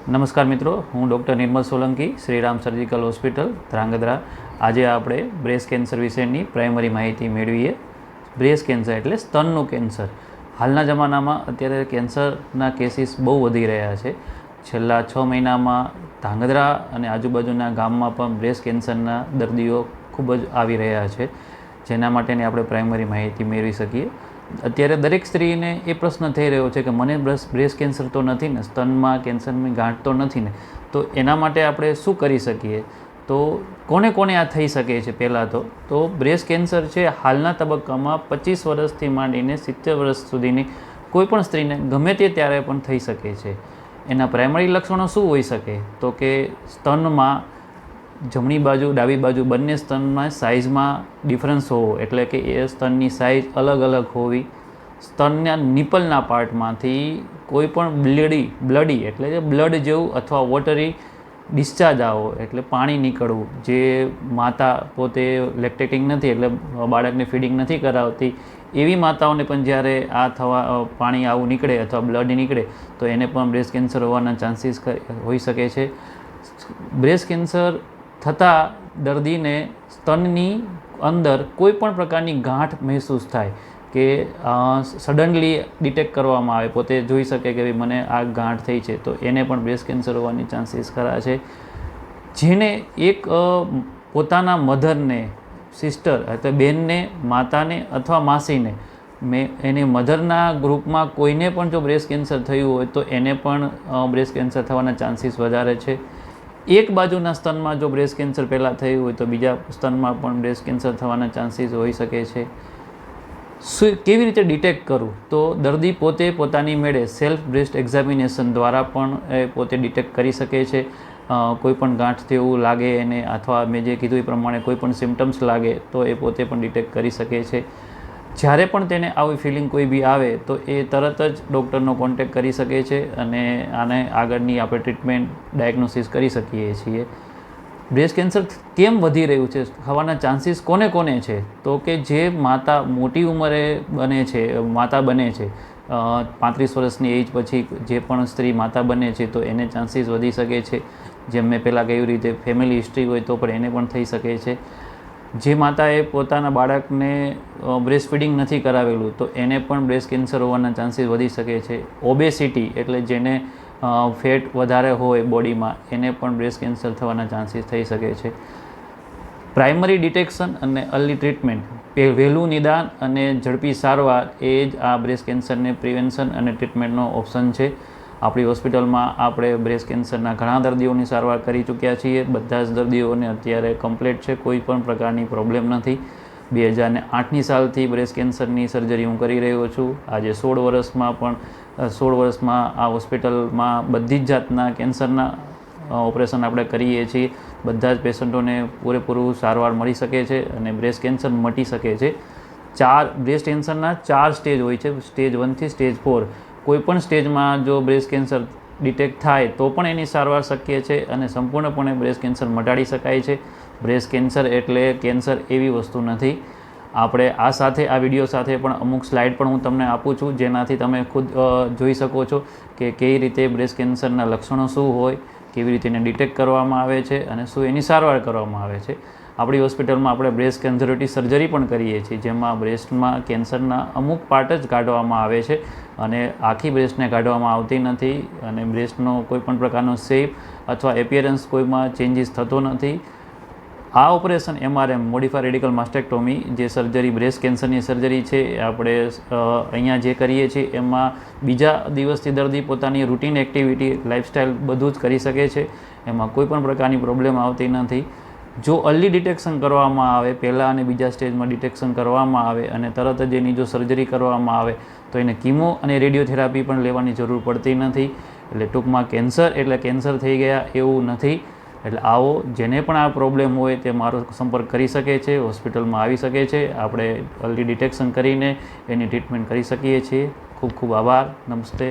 નમસ્કાર મિત્રો, હું ડૉક્ટર નિર્મલ સોલંકી, શ્રીરામ સર્જિકલ હોસ્પિટલ ધ્રાંગધ્રા. આજે આપણે બ્રેસ્ટ કેન્સર વિશેની પ્રાઇમરી માહિતી મેળવીએ. બ્રેસ્ટ કેન્સર એટલે સ્તનનું કેન્સર. હાલના જમાનામાં અત્યારે કેન્સરના કેસીસ બહુ વધી રહ્યા છે. છેલ્લા 6 મહિનામાં ધ્રાંગધ્રા અને આજુબાજુના ગામમાં પણ બ્રેસ્ટ કેન્સરના દર્દીઓ ખૂબ જ આવી રહ્યા છે, જેના માટેની આપણે પ્રાઇમરી માહિતી મેળવી શકીએ. અત્યારે દરેક સ્ત્રીને એ પ્રશ્ન થઈ રહ્યો છે કે મને બ્રેસ્ટ કેન્સર તો નથી ને, સ્તનમાં કેન્સરની ગાંઠ તો નથી ને, તો એના માટે આપણે શું કરી શકીએ? તો કોને કોને આ થઈ શકે છે? પહેલાં તો બ્રેસ્ટ કેન્સર છે હાલના તબક્કામાં 25 વર્ષથી માંડીને 70 વર્ષ સુધીની કોઈપણ સ્ત્રીને ગમે તે ત્યારે પણ થઈ શકે છે. એના પ્રાઇમરી લક્ષણો શું હોઈ શકે? તો કે સ્તનમાં જમણી બાજુ ડાબી બાજુ બંને સ્તનમાં સાઇઝમાં ડિફરન્સ હોવો, એટલે કે એ સ્તનની સાઇઝ અલગ અલગ હોવી, સ્તનના નિપલના પાર્ટમાંથી કોઈ પણ બ્લડી એટલે કે બ્લડ જેવું અથવા વોટરી ડિસ્ચાર્જ આવો, એટલે પાણી નીકળવું. જે માતા પોતે લેક્ટેટિંગ નથી એટલે બાળકને ફીડિંગ નથી કરાવતી એવી માતાઓને પણ જ્યારે પાણી આવું નીકળે અથવા બ્લડ નીકળે તો એને પણ બ્રેસ્ટ કેન્સર હોવાના ચાન્સીસ હોઈ શકે છે. બ્રેસ્ટ કેન્સર થતાં દર્દીને સ્તનની અંદર કોઈ પણ પ્રકારની ગાંઠ મહેસૂસ થાય કે સડનલી ડિટેક્ટ કરવામાં આવે, પોતે જોઈ શકે કે ભાઈ મને આ ગાંઠ થઈ છે, તો એને પણ બ્રેસ્ટ કેન્સર હોવાની ચાન્સીસ ખરા છે. જેને એક પોતાના મધરને, સિસ્ટર એટલે બેનને, માતાને અથવા માસીને એને મધરના ગ્રુપમાં કોઈને પણ જો બ્રેસ્ટ કેન્સર થયું હોય તો એને પણ બ્રેસ્ટ કેન્સર થવાના ચાન્સીસ વધારે છે. એક બાજુના સ્તનમાં જો બ્રેસ્ટ કેન્સર પહેલાં થયું હોય તો બીજા સ્તનમાં પણ બ્રેસ્ટ કેન્સર થવાના ચાન્સીસ હોઈ શકે છે. કેવી રીતે ડિટેક્ટ કરવું? તો દર્દી પોતે પોતાની મેળે સેલ્ફ બ્રેસ્ટ એક્ઝામિનેશન દ્વારા પણ એ પોતે ડિટેક્ટ કરી શકે છે. કોઈ પણ ગાંઠ તેવું લાગે એને, અથવા મેં જે કીધું એ પ્રમાણે કોઈ પણ સિમ્ટમ્સ લાગે તો એ પોતે પણ ડિટેક્ટ કરી શકે છે. જ્યારે પણ તેને આવી ફિલિંગ કોઈ બી આવે તો એ તરત જ ડૉક્ટરનો કોન્ટેક્ટ કરી શકે છે અને આને આગળની આપણે ટ્રીટમેન્ટ ડાયગ્નોસિસ કરી શકીએ છીએ. બ્રેસ્ટ કેન્સર કેમ વધી રહ્યું છે? થવાના ચાન્સીસ કોને કોને છે? તો કે જે માતા મોટી ઉંમરે માતા બને છે, 35 વર્ષની એજ પછી જે પણ સ્ત્રી માતા બને છે તો એને ચાન્સીસ વધી શકે છે. જેમ મેં પહેલાં કહ્યું રીતે ફેમિલી હિસ્ટ્રી હોય તો પણ એને પણ થઈ શકે છે. જે માતાએ પોતાના બાળકને બ્રેસ્ટ ફીડિંગ નથી કરાવેલું તો એને પણ બ્રેસ્ટ કેન્સર હોવાના ચાન્સીસ વધી શકે છે. ઓબેસિટી એટલે જેને ફેટ વધારે હોય બોડીમાં, એને પણ બ્રેસ્ટ કેન્સર થવાના ચાન્સીસ થઈ શકે છે. પ્રાઇમરી ડિટેક્શન અને અર્લી ટ્રીટમેન્ટ, વહેલું નિદાન અને ઝડપી સારવાર એ જ આ બ્રેસ્ટ કેન્સરને પ્રિવેન્શન અને ટ્રીટમેન્ટનો ઓપ્શન છે. આપણી હોસ્પિટલમાં આપણે બ્રેસ્ટ કેન્સરના ઘણા દર્દીઓની સારવાર કરી ચૂક્યા છીએ. બધા જ દર્દીઓને અત્યારે કમ્પ્લીટ છે, કોઈ પણ પ્રકારની પ્રોબ્લેમ નથી. 2008ની સાલથી બ્રેસ્ટ કેન્સરની સર્જરી હું કરી રહ્યો છું. આજે 16 વર્ષમાં આ હોસ્પિટલમાં બધી જ જાતના કેન્સરના ઓપરેશન આપણે કરીએ છીએ. બધા જ પેશન્ટોને પૂરેપૂરું સારવાર મળી શકે છે અને બ્રેસ્ટ કેન્સર મટી શકે છે. બ્રેસ્ટ કેન્સરના 4 સ્ટેજ હોય છે, સ્ટેજ 1 થી સ્ટેજ 4. કોઈપણ સ્ટેજમાં જો બ્રેસ્ટ કેન્સર ડિટેક્ટ થાય તો પણ એની સારવાર શક્ય છે અને સંપૂર્ણપણે બ્રેસ્ટ કેન્સર મટાડી શકાય છે. બ્રેસ્ટ કેન્સર એટલે કેન્સર એવી વસ્તુ નથી. આપણે આ વિડીયો સાથે પણ અમુક સ્લાઇડ પણ હું તમને આપું છું, જેનાથી તમે ખુદ જોઈ શકો છો કે કેવી રીતે બ્રેસ્ટ કેન્સરના લક્ષણો શું હોય, કેવી રીતે એને ડિટેક્ટ કરવામાં આવે છે અને શું એની સારવાર કરવામાં આવે છે. આપણી હોસ્પિટલમાં આપણે બ્રેસ્ટ કન્ઝર્વેટિવ સર્જરી પણ કરીએ છીએ, જેમાં બ્રેસ્ટમાં કેન્સરના અમુક પાર્ટ જ કાઢવામાં આવે છે અને આખી બ્રેસ્ટને કાઢવામાં આવતી નથી અને બ્રેસ્ટનો કોઈ પણ પ્રકારનો શેપ અથવા એપિયરન્સ કોઈમાં ચેન્જીસ થતો નથી. આ ઓપરેશન MRM, મોડિફાઈડ રેડિકલ માસ્ટેક્ટોમી, જે સર્જરી બ્રેસ્ટ કેન્સરની સર્જરી છે, આપણે અહીંયા જે કરીએ છીએ એમાં બીજા દિવસથી દર્દી પોતાની રૂટીન એક્ટિવિટી, લાઇફસ્ટાઈલ બધું જ કરી શકે છે. એમાં કોઈ પણ પ્રકારની પ્રોબ્લેમ આવતી નથી. જો અર્લી ડિટેક્શન કરવામાં આવે, પહેલાં અને બીજા સ્ટેજમાં ડિટેક્શન કરવામાં આવે અને તરત જ એની જો સર્જરી કરવામાં આવે તો એને કીમો અને રેડિયોથેરાપી પણ લેવાની જરૂર પડતી નથી. એટલે ટૂંકમાં કેન્સર એટલે કેન્સર થઈ ગયા એવું નથી. એટલે જેને પણ આ પ્રોબ્લેમ હોય તે મારો સંપર્ક કરી શકે છે, હોસ્પિટલમાં આવી શકે છે. આપણે અર્લી ડિટેક્શન કરીને એની ટ્રીટમેન્ટ કરી શકીએ છીએ. ખૂબ ખૂબ આભાર. નમસ્તે.